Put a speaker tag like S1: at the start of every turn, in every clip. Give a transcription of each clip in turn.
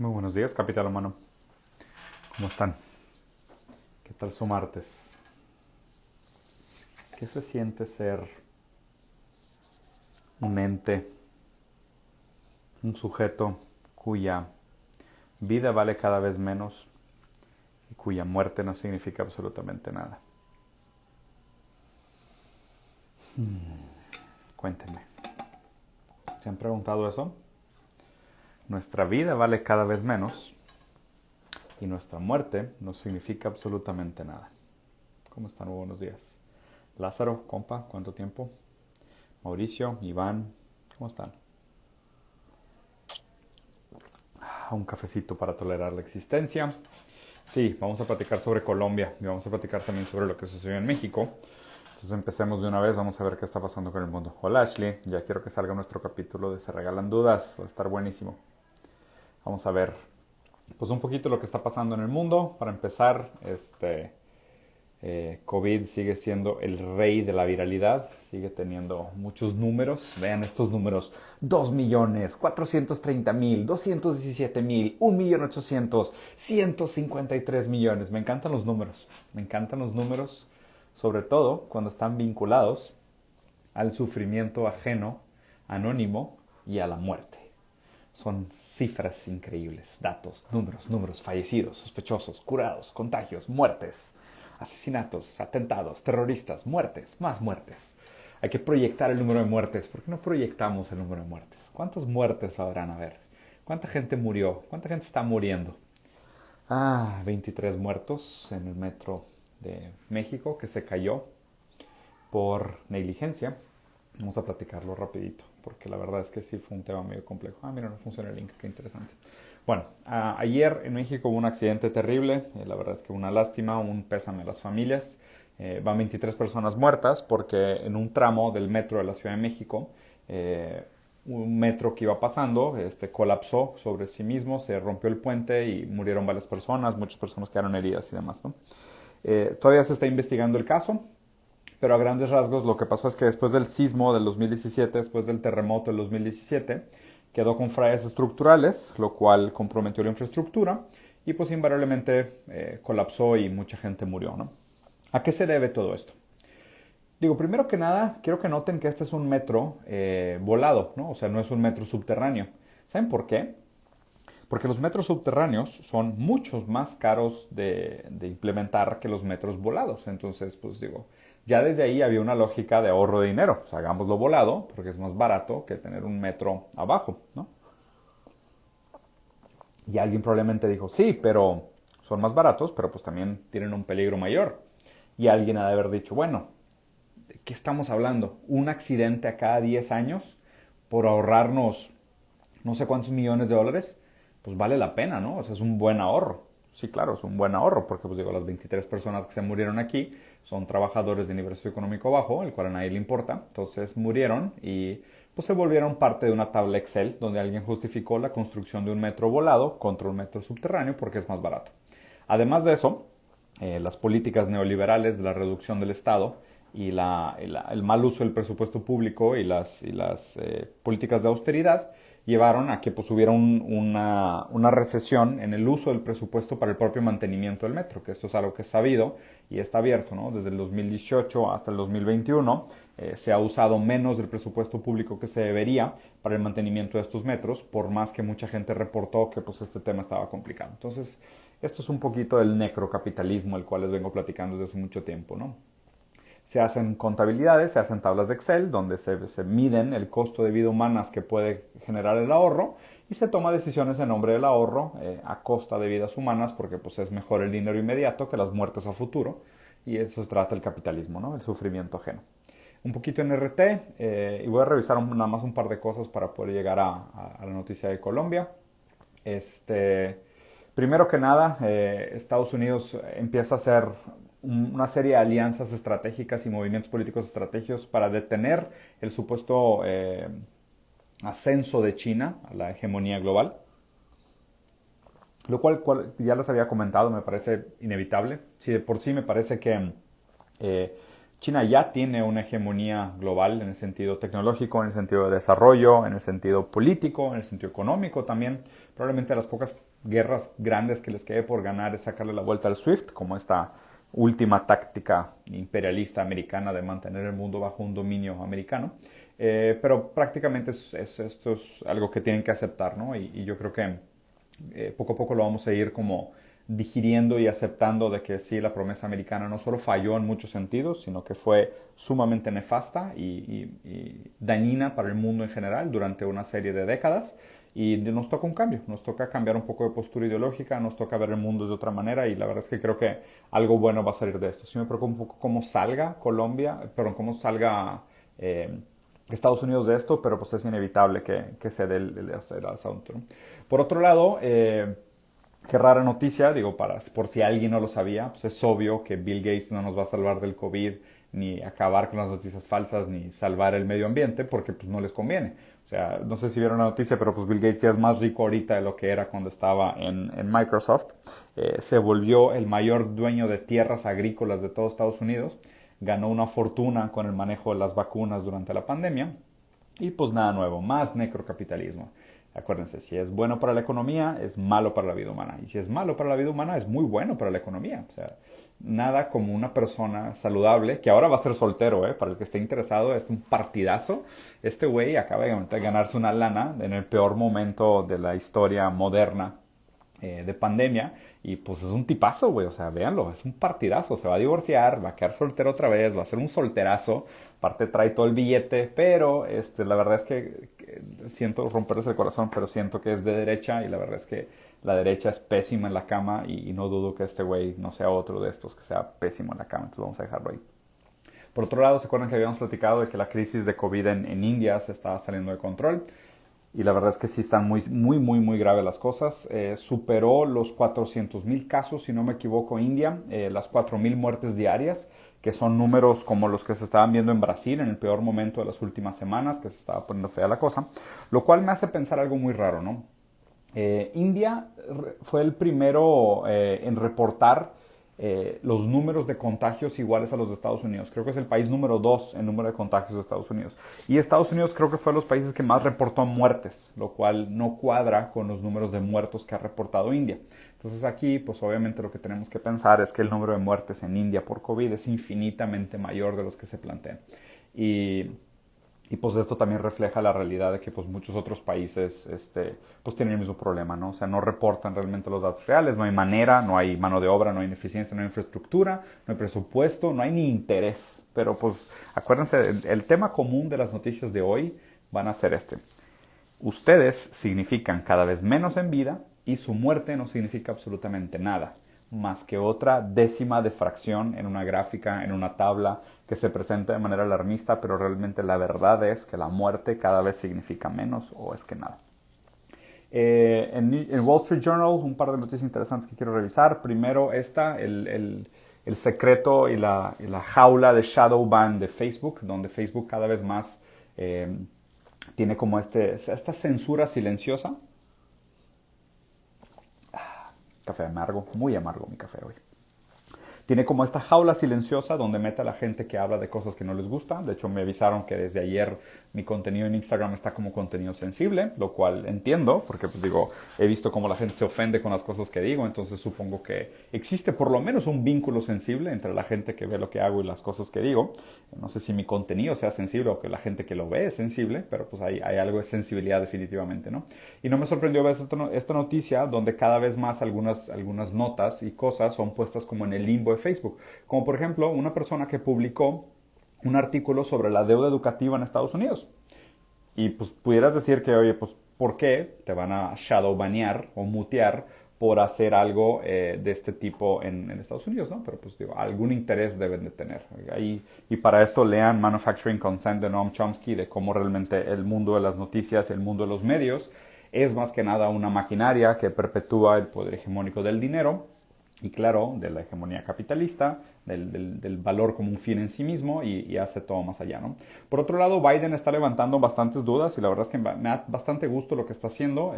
S1: Muy buenos días, Capital Humano. ¿Cómo están? ¿Qué tal su martes? ¿Qué se siente ser un ente, un sujeto cuya vida vale cada vez menos y cuya muerte no significa absolutamente nada? Cuéntenme. ¿Se han preguntado eso? Nuestra vida vale cada vez menos y nuestra muerte no significa absolutamente nada. ¿Cómo están? Muy buenos días. Lázaro, compa, ¿cuánto tiempo? Mauricio, Iván, ¿cómo están? Un cafecito para tolerar la existencia. Sí, vamos a platicar sobre Colombia y vamos a platicar también sobre lo que sucedió en México. Entonces empecemos de una vez, vamos a ver qué está pasando con el mundo. Hola Ashley, ya quiero que salga nuestro capítulo de Se Regalan Dudas, va a estar buenísimo. Vamos a ver pues un poquito lo que está pasando en el mundo. Para empezar, COVID sigue siendo el rey de la viralidad, sigue teniendo muchos números. Vean estos números: 2.430.000, 217.000, 1.800.000, 153 millones. Me encantan los números, sobre todo cuando están vinculados al sufrimiento ajeno, anónimo y a la muerte. Son cifras increíbles, datos, números, fallecidos, sospechosos, curados, contagios, muertes, asesinatos, atentados, terroristas, muertes, más muertes. Hay que proyectar el número de muertes. ¿Por qué no proyectamos el número de muertes? ¿Cuántas muertes habrán a ver? ¿Cuánta gente murió? ¿Cuánta gente está muriendo? 23 muertos en el metro de México que se cayó por negligencia. Vamos a platicarlo rapidito, porque la verdad es que sí fue un tema medio complejo. Mira, no funciona el link, qué interesante. Bueno, ayer en México hubo un accidente terrible, la verdad es que una lástima, un pésame a las familias. Van 23 personas muertas porque en un tramo del metro de la Ciudad de México, un metro que iba pasando colapsó sobre sí mismo, se rompió el puente y murieron varias personas, muchas personas quedaron heridas y demás, ¿no? Todavía se está investigando el caso. Pero a grandes rasgos lo que pasó es que después del sismo del 2017, después del terremoto del 2017, quedó con fallas estructurales, lo cual comprometió la infraestructura y pues invariablemente colapsó y mucha gente murió, ¿no? ¿A qué se debe todo esto? Digo, primero que nada, quiero que noten que este es un metro volado, ¿no? O sea, no es un metro subterráneo. ¿Saben por qué? Porque los metros subterráneos son mucho más caros de implementar que los metros volados. Entonces, pues digo, ya desde ahí había una lógica de ahorro de dinero. Pues hagámoslo volado, porque es más barato que tener un metro abajo, ¿no? Y alguien probablemente dijo, sí, pero son más baratos, pero pues también tienen un peligro mayor. Y alguien ha de haber dicho, bueno, ¿de qué estamos hablando? ¿Un accidente a cada 10 años por ahorrarnos no sé cuántos millones de dólares? Pues vale la pena, ¿no? O sea, es un buen ahorro. Sí, claro, es un buen ahorro, porque pues digo, las 23 personas que se murieron aquí son trabajadores de nivel socioeconómico bajo, el cual a nadie le importa. Entonces murieron y pues se volvieron parte de una tabla Excel donde alguien justificó la construcción de un metro volado contra un metro subterráneo porque es más barato. Además de eso, las políticas neoliberales de la reducción del Estado y el mal uso del presupuesto público y las políticas de austeridad llevaron a que pues hubiera una recesión en el uso del presupuesto para el propio mantenimiento del metro, que esto es algo que es sabido y está abierto, ¿no? Desde el 2018 hasta el 2021 se ha usado menos del presupuesto público que se debería para el mantenimiento de estos metros, por más que mucha gente reportó que pues este tema estaba complicado. Entonces, esto es un poquito del necrocapitalismo, el cual les vengo platicando desde hace mucho tiempo, ¿no? Se hacen contabilidades, se hacen tablas de Excel donde se miden el costo de vida humanas que puede generar el ahorro y se toma decisiones en nombre del ahorro a costa de vidas humanas porque pues, es mejor el dinero inmediato que las muertes a futuro y eso se trata el capitalismo, ¿no? El sufrimiento ajeno. Un poquito en RT y voy a revisar nada más un par de cosas para poder llegar a la noticia de Colombia. Primero que nada, Estados Unidos empieza a hacer una serie de alianzas estratégicas y movimientos políticos estratégicos para detener el supuesto ascenso de China a la hegemonía global, lo cual ya les había comentado, me parece inevitable. Si de por sí me parece que China ya tiene una hegemonía global en el sentido tecnológico, en el sentido de desarrollo, en el sentido político, en el sentido económico también. Probablemente las pocas guerras grandes que les quede por ganar es sacarle la vuelta al SWIFT, como esta última táctica imperialista americana de mantener el mundo bajo un dominio americano. Pero prácticamente esto es algo que tienen que aceptar, ¿no? Y yo creo que poco a poco lo vamos a ir como digiriendo y aceptando de que sí, la promesa americana no solo falló en muchos sentidos, sino que fue sumamente nefasta y dañina para el mundo en general durante una serie de décadas. Y nos toca un cambio, nos toca cambiar un poco de postura ideológica, nos toca ver el mundo de otra manera y la verdad es que creo que algo bueno va a salir de esto. Sí me preocupa un poco cómo salga cómo salga Estados Unidos de esto, pero pues es inevitable que se dé el asunto, ¿no? Por otro lado, qué rara noticia, digo, por si alguien no lo sabía, pues es obvio que Bill Gates no nos va a salvar del COVID, ni acabar con las noticias falsas, ni salvar el medio ambiente, porque pues no les conviene. O sea, no sé si vieron la noticia, pero pues Bill Gates ya es más rico ahorita de lo que era cuando estaba en Microsoft. Se volvió el mayor dueño de tierras agrícolas de todo Estados Unidos. Ganó una fortuna con el manejo de las vacunas durante la pandemia. Y pues nada nuevo, más necrocapitalismo. Acuérdense, si es bueno para la economía, es malo para la vida humana. Y si es malo para la vida humana, es muy bueno para la economía. O sea, nada como una persona saludable, que ahora va a ser soltero, para el que esté interesado, es un partidazo. Este güey acaba de ganarse una lana en el peor momento de la historia moderna de pandemia. Y pues es un tipazo, güey. O sea, véanlo, es un partidazo. Se va a divorciar, va a quedar soltero otra vez, va a ser un solterazo. Aparte trae todo el billete, pero la verdad es que siento romperles el corazón, pero siento que es de derecha y la verdad es que la derecha es pésima en la cama y no dudo que este güey no sea otro de estos que sea pésimo en la cama. Entonces vamos a dejarlo ahí. Por otro lado, ¿se acuerdan que habíamos platicado de que la crisis de COVID en India se estaba saliendo de control? Y la verdad es que sí están muy graves las cosas. Superó los 400,000 casos, si no me equivoco, India, las 4,000 muertes diarias, que son números como los que se estaban viendo en Brasil en el peor momento de las últimas semanas, que se estaba poniendo fea la cosa, lo cual me hace pensar algo muy raro, ¿no? India fue el primero en reportar los números de contagios iguales a los de Estados Unidos. Creo que es el país número 2 en número de contagios de Estados Unidos. Y Estados Unidos creo que fue de los países que más reportó muertes, lo cual no cuadra con los números de muertos que ha reportado India. Entonces aquí, pues obviamente lo que tenemos que pensar es que el número de muertes en India por COVID es infinitamente mayor de los que se plantean. Y pues esto también refleja la realidad de que pues muchos otros países pues tienen el mismo problema, ¿no? O sea, no reportan realmente los datos reales, no hay manera, no hay mano de obra, no hay ineficiencia, no hay infraestructura, no hay presupuesto, no hay ni interés. Pero pues acuérdense, el tema común de las noticias de hoy van a ser Ustedes significan cada vez menos en vida y su muerte no significa absolutamente nada, más que otra décima de fracción en una gráfica, en una tabla que se presenta de manera alarmista, pero realmente la verdad es que la muerte cada vez significa menos o es que nada. En Wall Street Journal, un par de noticias interesantes que quiero revisar. Primero, el secreto y la jaula de shadow ban de Facebook, donde Facebook cada vez más tiene como esta censura silenciosa. Café amargo, muy amargo mi café hoy. Tiene como esta jaula silenciosa donde mete a la gente que habla de cosas que no les gusta. De hecho, me avisaron que desde ayer mi contenido en Instagram está como contenido sensible, lo cual entiendo, porque pues digo, he visto cómo la gente se ofende con las cosas que digo, entonces supongo que existe por lo menos un vínculo sensible entre la gente que ve lo que hago y las cosas que digo. No sé si mi contenido sea sensible o que la gente que lo ve es sensible, pero pues hay algo de sensibilidad definitivamente, ¿no? Y no me sorprendió ver esta noticia donde cada vez más algunas notas y cosas son puestas como en el limbo de Facebook. Como por ejemplo, una persona que publicó un artículo sobre la deuda educativa en Estados Unidos. Y pues pudieras decir que, oye, pues ¿por qué te van a shadowbanear o mutear por hacer algo de este tipo en Estados Unidos, ¿no? Pero pues digo, algún interés deben de tener. Y para esto lean Manufacturing Consent de Noam Chomsky, de cómo realmente el mundo de las noticias, el mundo de los medios, es más que nada una maquinaria que perpetúa el poder hegemónico del dinero y claro, de la hegemonía capitalista, del valor como un fin en sí mismo y hace todo más allá, ¿no? Por otro lado, Biden está levantando bastantes dudas y la verdad es que me da bastante gusto lo que está haciendo.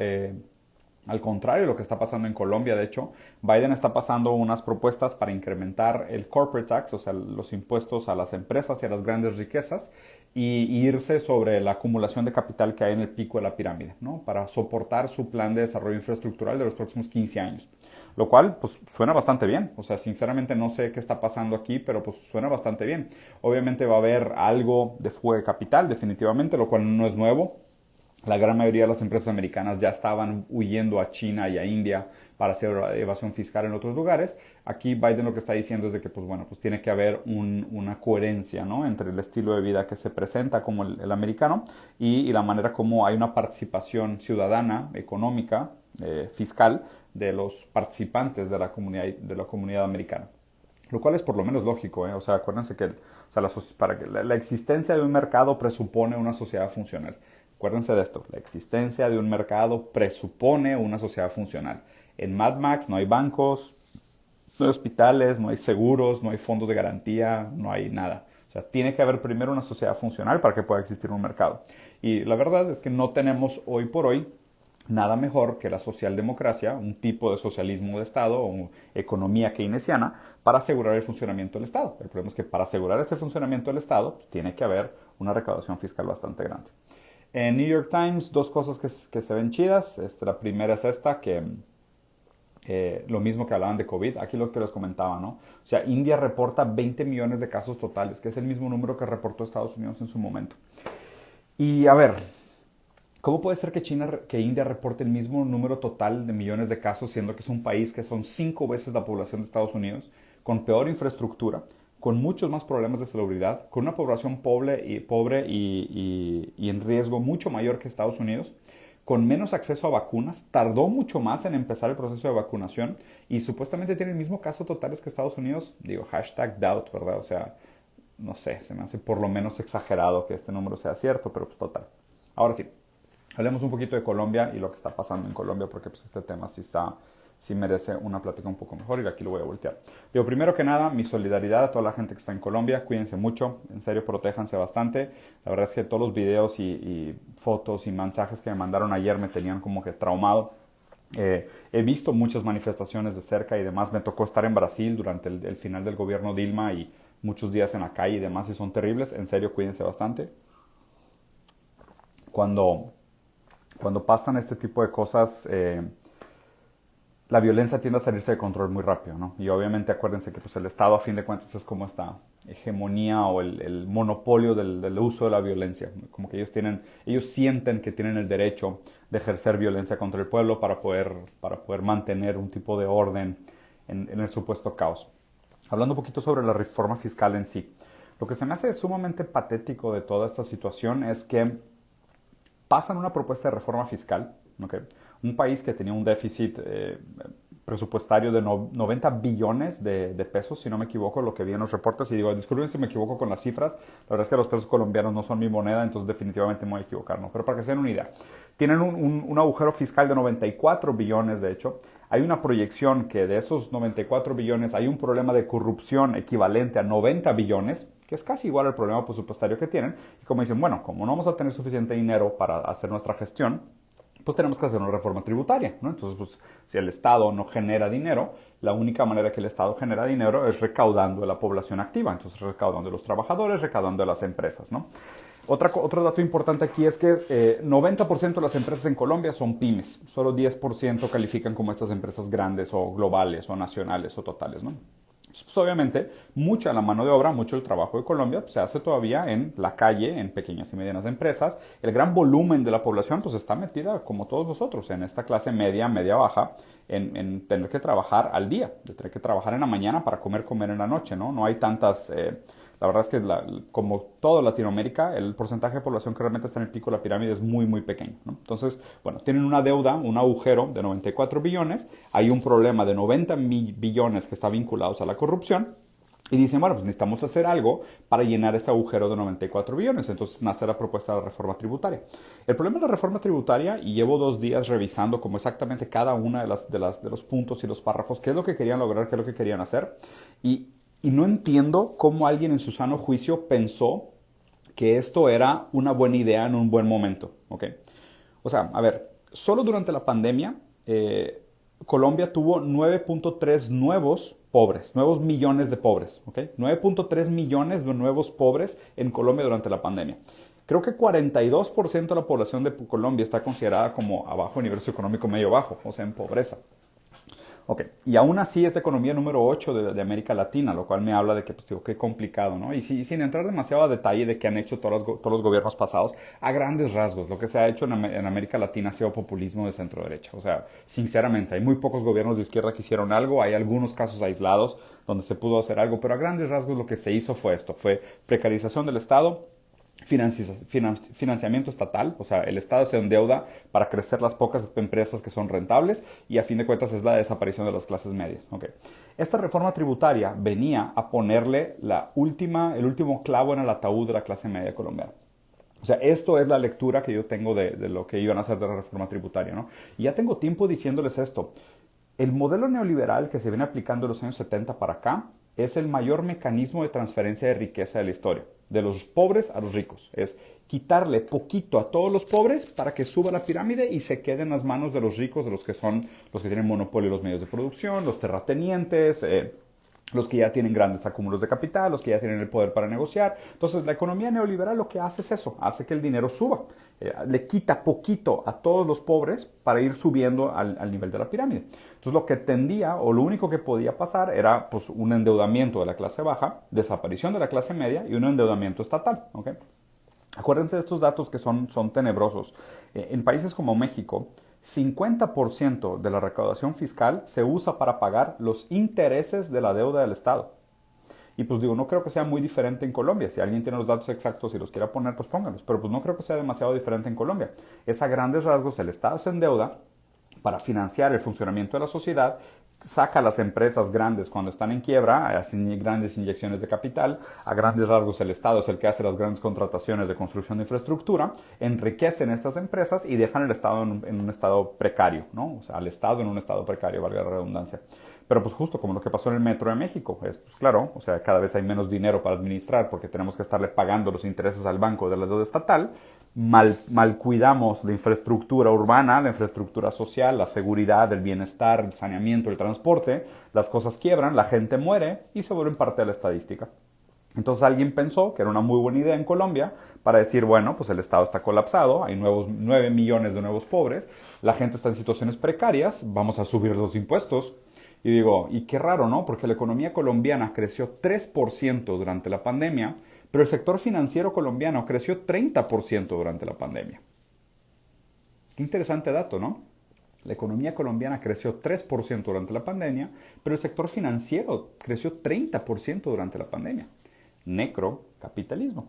S1: Al contrario de lo que está pasando en Colombia, de hecho, Biden está pasando unas propuestas para incrementar el corporate tax, o sea, los impuestos a las empresas y a las grandes riquezas, y irse sobre la acumulación de capital que hay en el pico de la pirámide, ¿no? Para soportar su plan de desarrollo infraestructural de los próximos 15 años. Lo cual, pues, suena bastante bien. O sea, sinceramente no sé qué está pasando aquí, pero pues suena bastante bien. Obviamente va a haber algo de fuga de capital, definitivamente, lo cual no es nuevo. La gran mayoría de las empresas americanas ya estaban huyendo a China y a India para hacer evasión fiscal en otros lugares. Aquí Biden lo que está diciendo es de que pues, bueno, pues tiene que haber una coherencia, ¿no? Entre el estilo de vida que se presenta como el americano y la manera como hay una participación ciudadana, económica, fiscal de los participantes de la comunidad americana. Lo cual es por lo menos lógico, ¿eh? O sea, acuérdense que, o sea, para que la existencia de un mercado presupone una sociedad funcional. Acuérdense de esto, la existencia de un mercado presupone una sociedad funcional. En Mad Max no hay bancos, no hay hospitales, no hay seguros, no hay fondos de garantía, no hay nada. O sea, tiene que haber primero una sociedad funcional para que pueda existir un mercado. Y la verdad es que no tenemos hoy por hoy nada mejor que la socialdemocracia, un tipo de socialismo de Estado o economía keynesiana, para asegurar el funcionamiento del Estado. El problema es que para asegurar ese funcionamiento del Estado, pues, tiene que haber una recaudación fiscal bastante grande. En New York Times, dos cosas que se ven chidas. La primera es esta, que lo mismo que hablaban de COVID, aquí lo que les comentaba, ¿no? O sea, India reporta 20 millones de casos totales, que es el mismo número que reportó Estados Unidos en su momento. Y a ver, ¿cómo puede ser que India reporte el mismo número total de millones de casos, siendo que es un país que son 5 veces la población de Estados Unidos, con peor infraestructura, con muchos más problemas de salubridad, con una población pobre y en riesgo mucho mayor que Estados Unidos, con menos acceso a vacunas, tardó mucho más en empezar el proceso de vacunación y supuestamente tiene el mismo caso totales que Estados Unidos? Digo, hashtag doubt, ¿verdad? O sea, no sé, se me hace por lo menos exagerado que este número sea cierto, pero pues total. Ahora sí, hablemos un poquito de Colombia y lo que está pasando en Colombia, porque pues este tema sí merece una plática un poco mejor y aquí lo voy a voltear. Digo, primero que nada, mi solidaridad a toda la gente que está en Colombia. Cuídense mucho, en serio, protéjanse bastante. La verdad es que todos los videos y fotos y mensajes que me mandaron ayer me tenían como que traumado. He visto muchas manifestaciones de cerca y demás. Me tocó estar en Brasil durante el final del gobierno Dilma y muchos días en la calle y demás y son terribles. En serio, cuídense bastante. Cuando pasan este tipo de cosas, la violencia tiende a salirse de control muy rápido, ¿no? Y obviamente acuérdense que pues, el Estado a fin de cuentas es como esta hegemonía o el monopolio del uso de la violencia. Como que ellos sienten que tienen el derecho de ejercer violencia contra el pueblo para poder mantener un tipo de orden en el supuesto caos. Hablando un poquito sobre la reforma fiscal en sí. Lo que se me hace sumamente patético de toda esta situación es que pasan una propuesta de reforma fiscal, ¿okay? Un país que tenía un déficit presupuestario de 90 billones de pesos, si no me equivoco, lo que vi en los reportes, y digo, disculpen si me equivoco con las cifras, la verdad es que los pesos colombianos no son mi moneda, entonces definitivamente me voy a equivocar, ¿no? Pero para que se den una idea, tienen un agujero fiscal de 94 billones, de hecho. Hay una proyección que de esos 94 billones hay un problema de corrupción equivalente a 90 billones, que es casi igual al problema presupuestario que tienen. Y como dicen, bueno, como no vamos a tener suficiente dinero para hacer nuestra gestión, pues tenemos que hacer una reforma tributaria, ¿no? Entonces, pues, si el Estado no genera dinero, la única manera que el Estado genera dinero es recaudando de la población activa, entonces recaudando de los trabajadores, recaudando de las empresas, ¿no? Otro dato importante aquí es que 90% de las empresas en Colombia son pymes, solo 10% califican como estas empresas grandes o globales o nacionales o totales, ¿no? Pues obviamente, mucha de la mano de obra, mucho del trabajo de Colombia pues, se hace todavía en la calle, en pequeñas y medianas empresas. El gran volumen de la población pues está metida, como todos nosotros, en esta clase media, media-baja, en tener que trabajar al día, de tener que trabajar en la mañana para comer en la noche, ¿no? No hay tantas... la verdad es que como toda Latinoamérica, el porcentaje de población que realmente está en el pico de la pirámide es muy, muy pequeño, ¿no? Entonces, bueno, tienen una deuda, un agujero de 94 billones, hay un problema de 90 billones que está vinculados a la corrupción, y dicen, bueno, pues necesitamos hacer algo para llenar este agujero de 94 billones. Entonces nace la propuesta de la reforma tributaria. El problema de la reforma tributaria, y llevo 2 días revisando como exactamente cada una de los puntos y los párrafos, qué es lo que querían lograr, qué es lo que querían hacer, y no entiendo cómo alguien en su sano juicio pensó que esto era una buena idea en un buen momento, ¿ok? O sea, a ver, solo durante la pandemia Colombia tuvo 9.3 nuevos millones de pobres, ¿ok? 9.3 millones de nuevos pobres en Colombia durante la pandemia. Creo que 42% de la población de Colombia está considerada como abajo de nivel socioeconómico medio bajo, o sea, en pobreza. Ok, y aún así es la economía número 8 de América Latina, lo cual me habla de que, pues digo, qué complicado, ¿no? Y sin entrar demasiado a detalle de qué han hecho todos los gobiernos pasados, a grandes rasgos, lo que se ha hecho en América Latina ha sido populismo de centro-derecha. O sea, sinceramente, hay muy pocos gobiernos de izquierda que hicieron algo, hay algunos casos aislados donde se pudo hacer algo, pero a grandes rasgos lo que se hizo fue esto, fue precarización del Estado, financiamiento estatal, o sea, el Estado se endeuda para crecer las pocas empresas que son rentables y a fin de cuentas es la desaparición de las clases medias. Okay. Esta reforma tributaria venía a ponerle el último clavo en el ataúd de la clase media colombiana. O sea, esto es la lectura que yo tengo de lo que iban a hacer de la reforma tributaria, ¿no? Y ya tengo tiempo diciéndoles esto. El modelo neoliberal que se viene aplicando en los años 70 para acá es el mayor mecanismo de transferencia de riqueza de la historia, de los pobres a los ricos. Es quitarle poquito a todos los pobres para que suba la pirámide y se quede en las manos de los ricos, de los que son los que tienen monopolio de los medios de producción, los terratenientes, los que ya tienen grandes acúmulos de capital, los que ya tienen el poder para negociar. Entonces, la economía neoliberal lo que hace es eso, hace que el dinero suba. Le quita poquito a todos los pobres para ir subiendo al nivel de la pirámide. Entonces, lo que tendía, o lo único que podía pasar era pues, un endeudamiento de la clase baja, desaparición de la clase media y un endeudamiento estatal. ¿Okay? Acuérdense de estos datos que son tenebrosos. En países como México, 50% de la recaudación fiscal se usa para pagar los intereses de la deuda del Estado. Y pues digo, no creo que sea muy diferente en Colombia. Si alguien tiene los datos exactos y los quiera poner, pues pónganlos. Pero pues no creo que sea demasiado diferente en Colombia. Es a grandes rasgos, el Estado se endeuda para financiar el funcionamiento de la sociedad, saca a las empresas grandes cuando están en quiebra, hacen grandes inyecciones de capital, a grandes rasgos el Estado es el que hace las grandes contrataciones de construcción de infraestructura, enriquecen estas empresas y dejan el Estado en un estado precario, ¿no? O sea, al Estado en un estado precario, valga la redundancia. Pero pues justo como lo que pasó en el Metro de México, es pues claro, o sea, cada vez hay menos dinero para administrar porque tenemos que estarle pagando los intereses al banco de la deuda estatal, mal cuidamos la infraestructura urbana, la infraestructura social, la seguridad, el bienestar, el saneamiento, el transporte, las cosas quiebran, la gente muere y se vuelven parte de la estadística. Entonces alguien pensó que era una muy buena idea en Colombia para decir, bueno, pues el Estado está colapsado, hay 9 millones de nuevos pobres, la gente está en situaciones precarias, vamos a subir los impuestos. Y digo, y qué raro, ¿no? Porque la economía colombiana creció 3% durante la pandemia, pero el sector financiero colombiano creció 30% durante la pandemia. Qué interesante dato, ¿no? La economía colombiana creció 3% durante la pandemia, pero el sector financiero creció 30% durante la pandemia. Necrocapitalismo.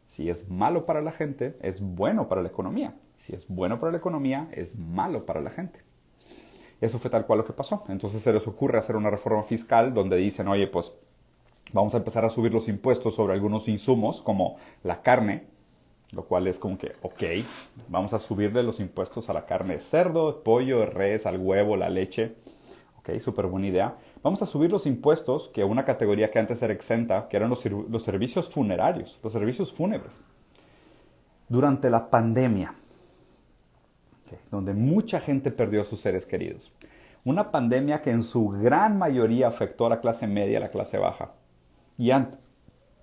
S1: Si es malo para la gente, es bueno para la economía. Si es bueno para la economía, es malo para la gente. Eso fue tal cual lo que pasó. Entonces se les ocurre hacer una reforma fiscal donde dicen, oye, pues vamos a empezar a subir los impuestos sobre algunos insumos como la carne, lo cual es como que, ok, vamos a subirle los impuestos a la carne de cerdo, de pollo, de res, al huevo, la leche. Ok, súper buena idea. Vamos a subir los impuestos, que una categoría que antes era exenta, que eran los servicios funerarios, los servicios fúnebres. Durante la pandemia, donde mucha gente perdió a sus seres queridos. Una pandemia que en su gran mayoría afectó a la clase media y a la clase baja. Y antes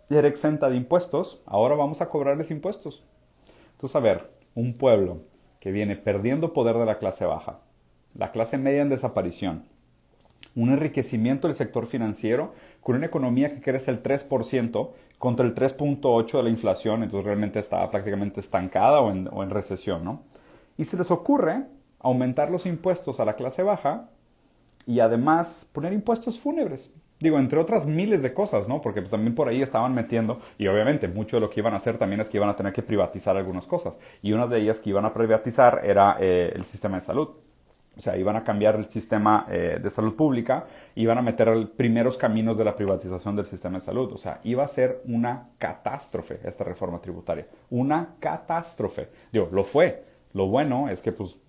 S1: era exenta de impuestos, ahora vamos a cobrarles impuestos. Entonces, a ver, un pueblo que viene perdiendo poder de la clase baja, la clase media en desaparición, un enriquecimiento del sector financiero con una economía que crece el 3% contra el 3.8% de la inflación, entonces realmente está prácticamente estancada o en recesión, ¿no? Y se les ocurre aumentar los impuestos a la clase baja y además poner impuestos fúnebres. Digo, entre otras miles de cosas, ¿no? Porque pues, también por ahí estaban metiendo, y obviamente mucho de lo que iban a hacer también es que iban a tener que privatizar algunas cosas. Y una de ellas que iban a privatizar era el sistema de salud. O sea, iban a cambiar el sistema de salud pública, iban a meter primeros caminos de la privatización del sistema de salud. O sea, iba a ser una catástrofe esta reforma tributaria. Una catástrofe. Digo, lo fue. Lo bueno es que pues,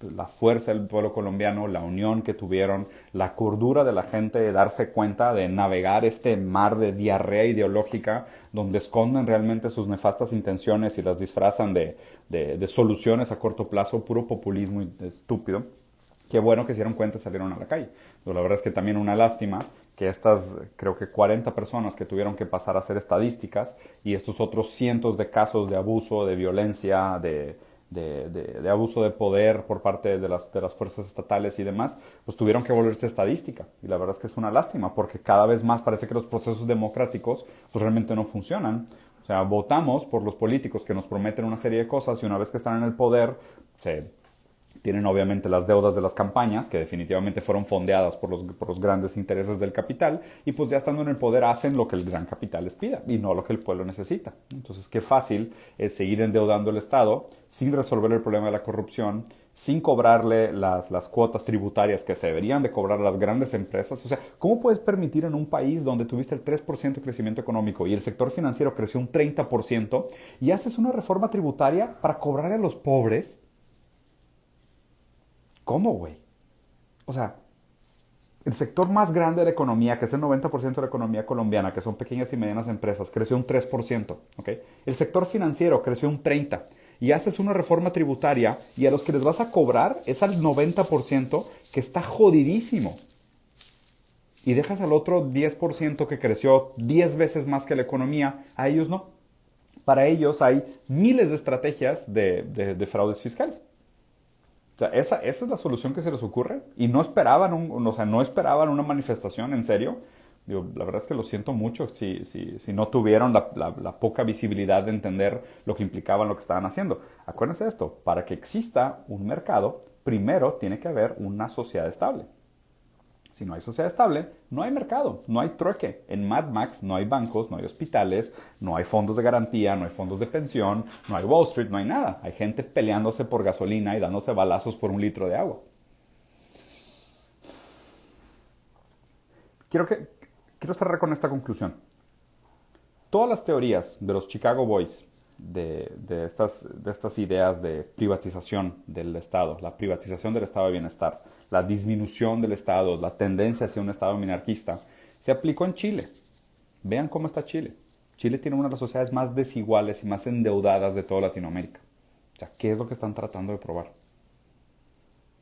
S1: la fuerza del pueblo colombiano, la unión que tuvieron, la cordura de la gente de darse cuenta de navegar este mar de diarrea ideológica donde esconden realmente sus nefastas intenciones y las disfrazan de soluciones a corto plazo, puro populismo estúpido. Qué bueno que se dieron cuenta y salieron a la calle. Pero la verdad es que también una lástima que estas, creo que 40 personas que tuvieron que pasar a hacer estadísticas y estos otros cientos de casos de abuso, de violencia, de abuso de poder por parte de las fuerzas estatales y demás, pues tuvieron que volverse estadística. Y la verdad es que es una lástima porque cada vez más parece que los procesos democráticos pues realmente no funcionan. O sea, votamos por los políticos que nos prometen una serie de cosas y una vez que están en el poder tienen obviamente las deudas de las campañas, que definitivamente fueron fondeadas por los grandes intereses del capital, y pues ya estando en el poder hacen lo que el gran capital les pida y no lo que el pueblo necesita. Entonces, qué fácil es seguir endeudando el Estado sin resolver el problema de la corrupción, sin cobrarle las cuotas tributarias que se deberían de cobrar las grandes empresas. O sea, ¿cómo puedes permitir en un país donde tuviste el 3% de crecimiento económico y el sector financiero creció un 30% y haces una reforma tributaria para cobrarle a los pobres? ¿Cómo, güey? O sea, el sector más grande de la economía, que es el 90% de la economía colombiana, que son pequeñas y medianas empresas, creció un 3%, ¿ok? El sector financiero creció un 30%. Y haces una reforma tributaria y a los que les vas a cobrar es al 90% que está jodidísimo. Y dejas al otro 10% que creció 10 veces más que la economía, a ellos no. Para ellos hay miles de estrategias de fraudes fiscales. O sea, esa es la solución que se les ocurre y no esperaban, no esperaban una manifestación, en serio. Digo, la verdad es que lo siento mucho si no tuvieron la poca visibilidad de entender lo que implicaba lo que estaban haciendo. Acuérdense de esto, para que exista un mercado, primero tiene que haber una sociedad estable. Si no hay sociedad estable, no hay mercado, no hay trueque. En Mad Max no hay bancos, no hay hospitales, no hay fondos de garantía, no hay fondos de pensión, no hay Wall Street, no hay nada. Hay gente peleándose por gasolina y dándose balazos por un litro de agua. Quiero cerrar con esta conclusión. Todas las teorías de los Chicago Boys, de estas ideas de privatización del Estado, la privatización del estado de bienestar, la disminución del Estado, la tendencia hacia un Estado minarquista, se aplicó en Chile. Vean cómo está Chile. Chile tiene una de las sociedades más desiguales y más endeudadas de toda Latinoamérica. O sea, ¿qué es lo que están tratando de probar?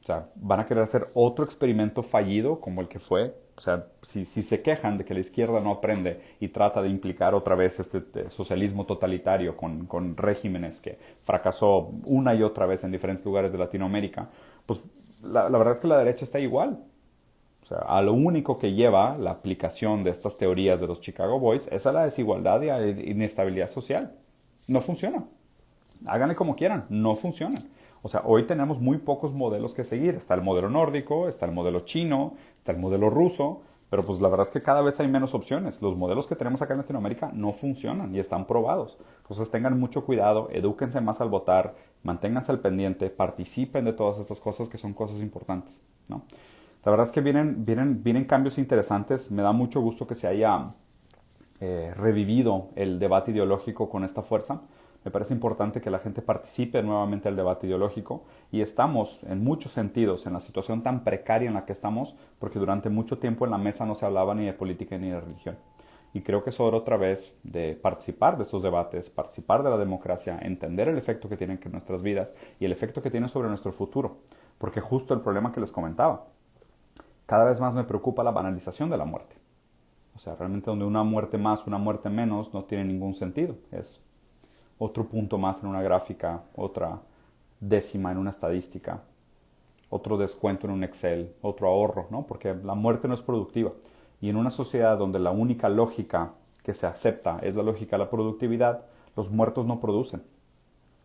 S1: O sea, van a querer hacer otro experimento fallido como el que fue. O sea, si se quejan de que la izquierda no aprende y trata de implicar otra vez este socialismo totalitario con regímenes que fracasó una y otra vez en diferentes lugares de Latinoamérica, pues la verdad es que la derecha está igual. O sea, a lo único que lleva la aplicación de estas teorías de los Chicago Boys es a la desigualdad y a la inestabilidad social. No funciona. Háganle como quieran, no funcionan. O sea, hoy tenemos muy pocos modelos que seguir. Está el modelo nórdico, está el modelo chino, está el modelo ruso, pero pues la verdad es que cada vez hay menos opciones. Los modelos que tenemos acá en Latinoamérica no funcionan y están probados. Entonces tengan mucho cuidado, edúquense más al votar, manténganse al pendiente, participen de todas estas cosas que son cosas importantes, ¿no? La verdad es que vienen cambios interesantes. Me da mucho gusto que se haya revivido el debate ideológico con esta fuerza. Me parece importante que la gente participe nuevamente del debate ideológico y estamos en muchos sentidos en la situación tan precaria en la que estamos porque durante mucho tiempo en la mesa no se hablaba ni de política ni de religión. Y creo que es hora otra vez de participar de estos debates, participar de la democracia, entender el efecto que tienen en nuestras vidas y el efecto que tiene sobre nuestro futuro. Porque justo el problema que les comentaba, cada vez más me preocupa la banalización de la muerte. O sea, realmente donde una muerte más, una muerte menos no tiene ningún sentido. Es otro punto más en una gráfica, otra décima en una estadística, otro descuento en un Excel, otro ahorro, ¿no? Porque la muerte no es productiva. Y en una sociedad donde la única lógica que se acepta es la lógica de la productividad, los muertos no producen.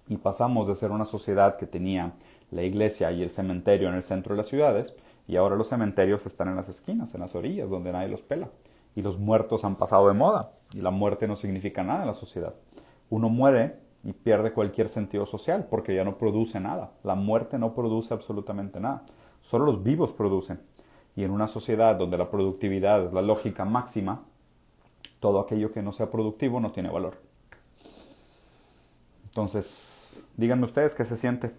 S1: Y pasamos de ser una sociedad que tenía la iglesia y el cementerio en el centro de las ciudades, y ahora los cementerios están en las esquinas, en las orillas, donde nadie los pela. Y los muertos han pasado de moda, y la muerte no significa nada en la sociedad. Uno muere y pierde cualquier sentido social porque ya no produce nada. La muerte no produce absolutamente nada. Solo los vivos producen. Y en una sociedad donde la productividad es la lógica máxima, todo aquello que no sea productivo no tiene valor. Entonces, díganme ustedes qué se siente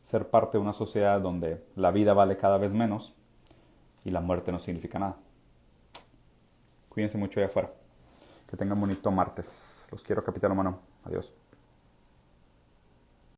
S1: ser parte de una sociedad donde la vida vale cada vez menos y la muerte no significa nada. Cuídense mucho allá afuera. Que tengan bonito martes. Los quiero, capitán humano. Adiós.